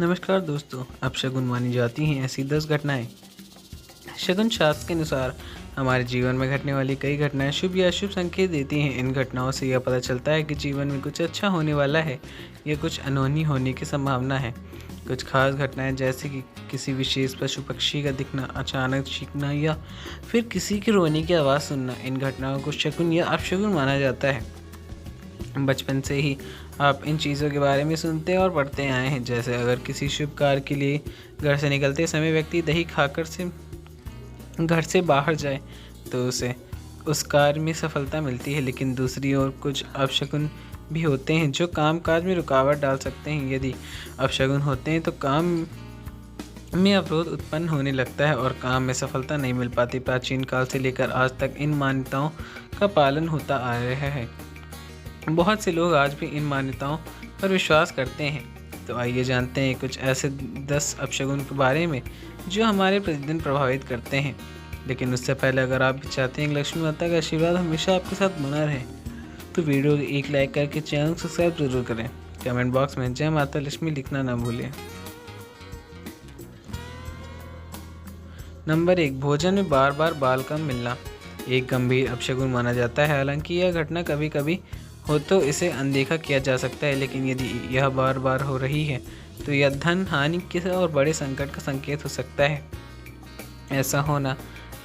नमस्कार दोस्तों। अब शगुन मानी जाती हैं ऐसी 10 घटनाएं। शगुन शास्त्र के अनुसार हमारे जीवन में घटने वाली कई घटनाएं शुभ या अशुभ संकेत देती हैं। इन घटनाओं से यह पता चलता है कि जीवन में कुछ अच्छा होने वाला है या कुछ अनहोनी होने की संभावना है। कुछ खास घटनाएं जैसे कि किसी विशेष पशु पक्षी का दिखना, अचानक चीखना या फिर किसी के रोने की आवाज़ सुनना, इन घटनाओं को शगुन या अपशगुन माना जाता है। बचपन से ही आप इन चीज़ों के बारे में सुनते और पढ़ते आए हैं। जैसे अगर किसी शुभ कार्य के लिए घर से निकलते समय व्यक्ति दही खाकर से घर से बाहर जाए तो उसे उस कार्य में सफलता मिलती है। लेकिन दूसरी ओर कुछ अपशगुन भी होते हैं जो कामकाज में रुकावट डाल सकते हैं। यदि अपशगुन होते हैं तो काम में अवरोध उत्पन्न होने लगता है और काम में सफलता नहीं मिल पाती। प्राचीन काल से लेकर आज तक इन मान्यताओं का पालन होता आ रहा है। बहुत से लोग आज भी इन मान्यताओं पर विश्वास करते हैं। तो आइए जानते हैं कुछ ऐसे 10 अपशगुन के बारे में जो हमारे प्रतिदिन प्रभावित करते हैं। लेकिन उससे पहले अगर आप भी चाहते हैं कि लक्ष्मी माता का आशीर्वाद हमेशा आपके साथ बना रहे तो वीडियो को एक लाइक करके चैनल को सब्सक्राइब जरूर करें। कमेंट बॉक्स में जय माता लक्ष्मी लिखना ना भूलें। नंबर 1, भोजन में बार बार बाल कम मिलना एक गंभीर अपशगुन माना जाता है। हालांकि यह घटना कभी कभी हो तो इसे अनदेखा किया जा सकता है, लेकिन यदि यह बार बार हो रही है तो यह धन हानि के और बड़े संकट का संकेत हो सकता है। ऐसा होना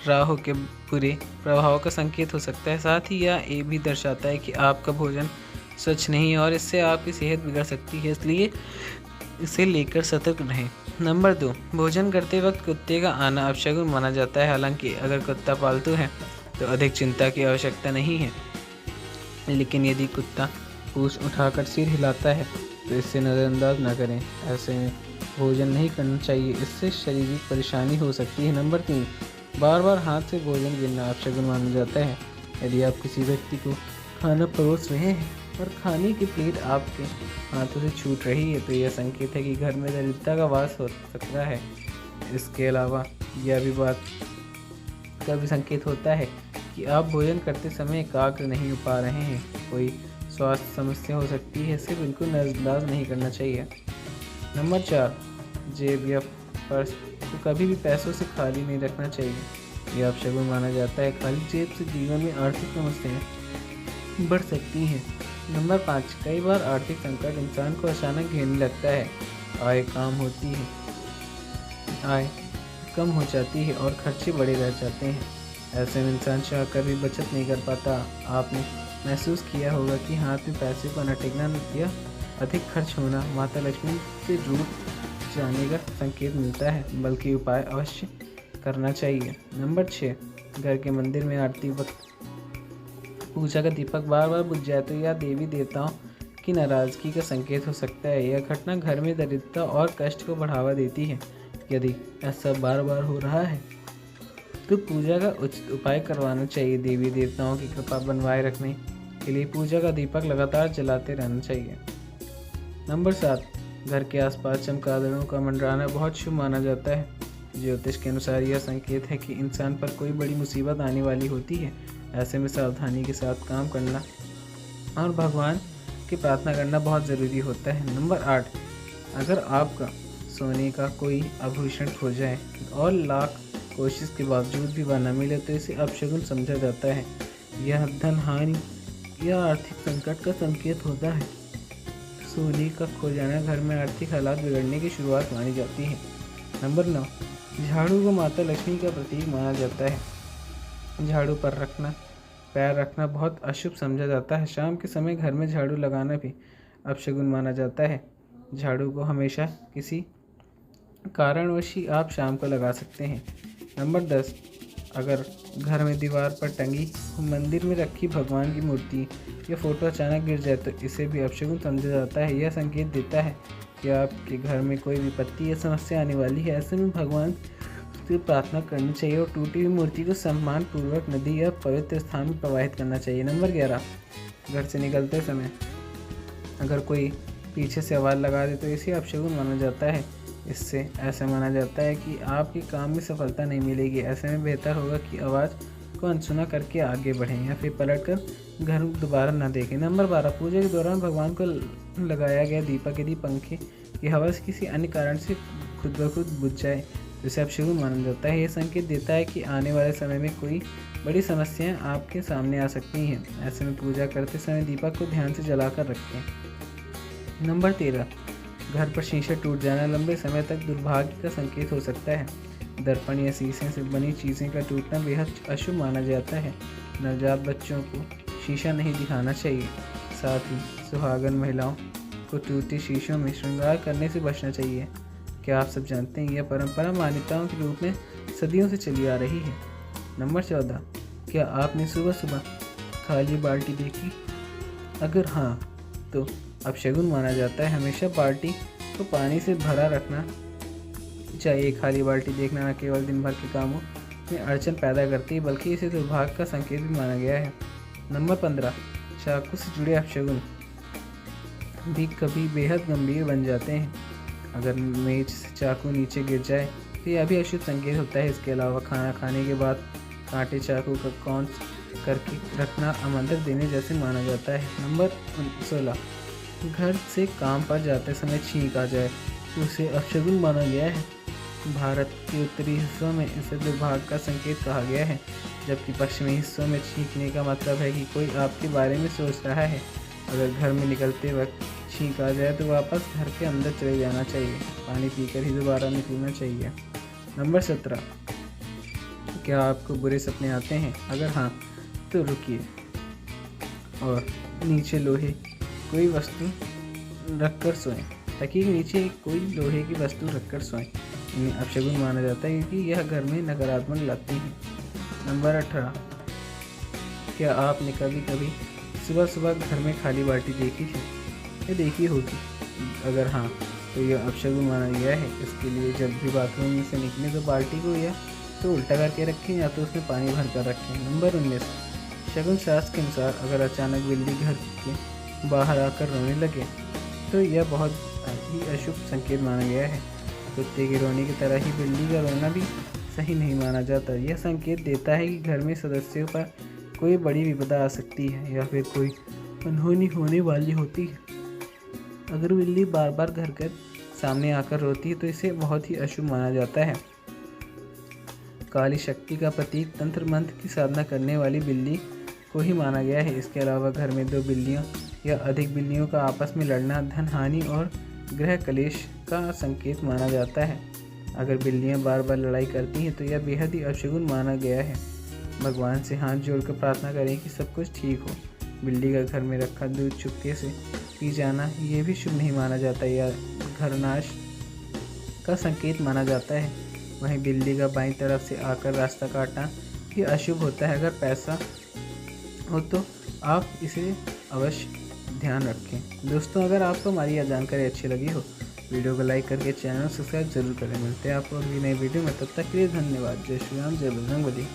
राहु के बुरे प्रभाव का संकेत हो सकता है। साथ ही यह ये भी दर्शाता है कि आपका भोजन स्वच्छ नहीं है और इससे आपकी सेहत बिगड़ सकती है, इसलिए इसे लेकर सतर्क रहें। नंबर 2, भोजन करते वक्त कुत्ते का आना अपशगुन माना जाता है। हालांकि अगर कुत्ता पालतू है तो अधिक चिंता की आवश्यकता नहीं है, लेकिन यदि कुत्ता पूंछ उठाकर सिर हिलाता है तो इससे नज़रअंदाज न करें। ऐसे में भोजन नहीं करना चाहिए, इससे शारीरिक परेशानी हो सकती है। नंबर 3, बार बार हाथ से भोजन गिरना अपशगुन माना जाता है। यदि आप किसी व्यक्ति को खाना परोस रहे हैं और खाने की प्लेट आपके हाथों से छूट रही है तो यह संकेत है कि घर में दरिद्रता का वास हो सकता है। इसके अलावा यह भी बात का भी संकेत होता है कि आप भोजन करते समय एकाग्र नहीं हो पा रहे हैं। कोई स्वास्थ्य समस्या हो सकती है, इसे बिल्कुल नज़रअंदाज नहीं करना चाहिए। नंबर 4, जेब या पर्स को कभी भी पैसों से खाली नहीं रखना चाहिए। यह अपशगुन माना जाता है। खाली जेब से जीवन में आर्थिक समस्याएं बढ़ सकती हैं। नंबर 5, कई बार आर्थिक संकट इंसान को अचानक घेरने लगता है। आय कम हो जाती है और खर्चे बड़े रह जाते हैं। ऐसे में इंसान चाहकर भी बचत नहीं कर पाता। आपने महसूस किया होगा कि हाथ में पैसे को न टिकना या अधिक खर्च होना माता लक्ष्मी से रूठ जाने का संकेत मिलता है, बल्कि उपाय अवश्य करना चाहिए। नंबर 6, घर के मंदिर में आरती वक्त पूजा का दीपक बार बार बुझ जाए तो यह देवी देवताओं की नाराजगी का संकेत हो सकता है। यह घटना घर में दरिद्रता और कष्ट को बढ़ावा देती है। यदि ऐसा बार बार हो रहा है तो पूजा का उचित उपाय करवाना चाहिए। देवी देवताओं की कृपा बनवाए रखने के लिए पूजा का दीपक लगातार जलाते रहना चाहिए। नंबर 7, घर के आसपास चमगादड़ों का मंडराना बहुत शुभ माना जाता है। ज्योतिष के अनुसार यह संकेत है कि इंसान पर कोई बड़ी मुसीबत आने वाली होती है। ऐसे में सावधानी के साथ काम करना और भगवान की प्रार्थना करना बहुत ज़रूरी होता है। नंबर 8, अगर आपका सोने का कोई आभूषण खो जाए और लाख कोशिश के बावजूद भी वह न मिले तो इसे अपशगुन समझा जाता है। यह धन हानि या आर्थिक संकट का संकेत होता है। सोने का खो जाना घर में आर्थिक हालात बिगड़ने की शुरुआत मानी जाती है। नंबर 9, झाड़ू को माता लक्ष्मी का प्रतीक माना जाता है। झाड़ू पर पैर रखना बहुत अशुभ समझा जाता है। शाम के समय घर में झाड़ू लगाना भी अपशगुन माना जाता है। झाड़ू को हमेशा किसी कारणवश ही आप शाम को लगा सकते हैं। नंबर 10, अगर घर में दीवार पर टंगी मंदिर में रखी भगवान की मूर्ति या फोटो अचानक गिर जाए तो इसे भी अपशगुन समझा जाता है। यह संकेत देता है कि आपके घर में कोई विपत्ति या समस्या आने वाली है। ऐसे में भगवान से प्रार्थना करनी चाहिए और टूटी हुई मूर्ति को सम्मान पूर्वक नदी या पवित्र स्थान में प्रवाहित करना चाहिए। नंबर 11, घर से निकलते समय अगर कोई पीछे से आवाज़ लगा दे तो इसे अपशगुन माना जाता है। इससे ऐसा माना जाता है कि आपके काम में सफलता नहीं मिलेगी। ऐसे में बेहतर होगा कि आवाज़ को अनसुना करके आगे बढ़ें या फिर पलटकर घर दोबारा न देखें। नंबर 12, पूजा के दौरान भगवान को लगाया गया दीपक यदि पंखे ये हवस किसी अन्य कारण से खुद ब खुद बुझ जाए तो इसे अपशगुन माना जाता है। यह संकेत देता है कि आने वाले समय में कोई बड़ी समस्याएं आपके सामने आ सकती हैं। ऐसे में पूजा करते समय दीपक को ध्यान से जलाकर रखें। नंबर 13, घर पर शीशा टूट जाना लंबे समय तक दुर्भाग्य का संकेत हो सकता है। दर्पण या शीशे से बनी चीज़ें का टूटना बेहद अशुभ माना जाता है। नवजात बच्चों को शीशा नहीं दिखाना चाहिए। साथ ही सुहागन महिलाओं को टूटे शीशों में श्रृंगार करने से बचना चाहिए। क्या आप सब जानते हैं यह परंपरा मान्यताओं के रूप में सदियों से चली आ रही है। नंबर 14, क्या आपने सुबह सुबह खाली बाल्टी देखी? अगर हाँ तो अपशगुन माना जाता है। हमेशा बाल्टी को पानी से भरा रखना चाहिए। खाली बाल्टी देखना न केवल दिन भर के कामों में अड़चन पैदा करती है बल्कि इसे दुर्भाग्य का संकेत भी माना गया है। नंबर 15, चाकू से जुड़े अपशगुन भी कभी बेहद गंभीर बन जाते हैं। अगर मेज से चाकू नीचे गिर जाए तो यह भी अशुभ संकेत होता है। इसके अलावा खाना खाने के बाद कांटे चाकू का कौंच करके रखना आमंत्रण देने जैसे माना जाता है। नंबर 16, घर से काम पर जाते समय छींक आ जाए तो उसे अपशगुन माना गया है। भारत के उत्तरी हिस्सों में इसे दुर्भाग्य का संकेत कहा गया है, जबकि पश्चिमी हिस्सों में छींकने का मतलब है कि कोई आपके बारे में सोच रहा है। अगर घर में निकलते वक्त छींक आ जाए तो वापस घर के अंदर चले जाना चाहिए। पानी पीकर ही दोबारा निकलना चाहिए। नंबर 17, क्या आपको बुरे सपने आते हैं? अगर हाँ तो रुकिए और नीचे लोहे कोई वस्तु रखकर सोएं। ताकि नीचे कोई लोहे की वस्तु रखकर सोएं। इन्हें अपशगुन माना जाता है क्योंकि यह घर में नकारात्मक लाती है। नंबर 18, क्या आपने कभी कभी सुबह सुबह घर में खाली बाल्टी देखी थी या देखी होगी? अगर हाँ तो यह अपशगुन माना गया है। इसके लिए जब भी बाथरूम में से निकलें तो बाल्टी को या तो उल्टा करके रखें या तो उसमें पानी भर कर रखें। नंबर 19, शगुन शास्त्र के अनुसार अगर अचानक बिल्ली घर के बाहर आकर रोने लगे तो यह बहुत ही अशुभ संकेत माना गया है। कुत्ते के रोने की तरह ही बिल्ली का रोना भी सही नहीं माना जाता। यह संकेत देता है कि घर में सदस्यों पर कोई बड़ी विपदा आ सकती है या फिर कोई अनहोनी होने वाली होती है। अगर बिल्ली बार बार घर के सामने आकर रोती है तो इसे बहुत ही अशुभ माना जाता है। काली शक्ति का प्रतीक तंत्र मंत्र की साधना करने वाली बिल्ली को ही माना गया है। इसके अलावा घर में 2 बिल्लियों या अधिक बिल्लियों का आपस में लड़ना धन हानि और गृह कलेश का संकेत माना जाता है। अगर बिल्लियां बार बार लड़ाई करती हैं तो यह बेहद ही अपशगुन माना गया है। भगवान से हाथ जोड़कर प्रार्थना करें कि सब कुछ ठीक हो। बिल्ली का घर में रखा दूध चुपके से पी जाना ये भी शुभ नहीं माना जाता या घरनाश का संकेत माना जाता है। वहीं बिल्ली का बाईं तरफ से आकर रास्ता काटना भी अशुभ होता है। अगर पैसा हो तो आप इसे अवश्य ध्यान रखें। दोस्तों, अगर आपको हमारी यह जानकारी अच्छी लगी हो वीडियो को लाइक करके चैनल सब्सक्राइब जरूर करें। मिलते हैं आपको अगली नई वीडियो में, तब तक के लिए धन्यवाद। जय श्री राम, जय बजरंगबली।